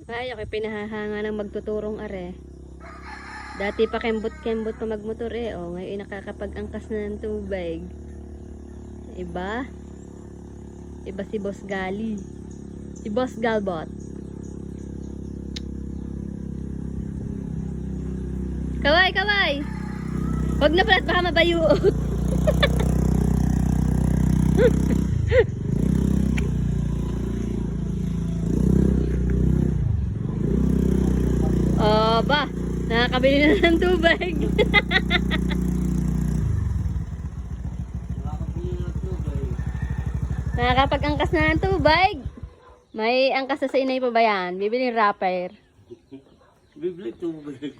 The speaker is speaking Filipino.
Ay, ako pinahahanga ng magtuturong are. Dati pa kembot-kembot pa magmotor eh. O, ngayon nakakapag-angkas na ng tubig. Iba? Iba si Boss Gali. Si Boss Galbot. Kaway, kaway! Huwag na pala, baka mabayuot. Oh, ba? Nakakabili na ng tubig. Nakakapag-angkas na ng tubig. May angkas na sa inay pa ba yan? Bibili rapper. Bibili tubig.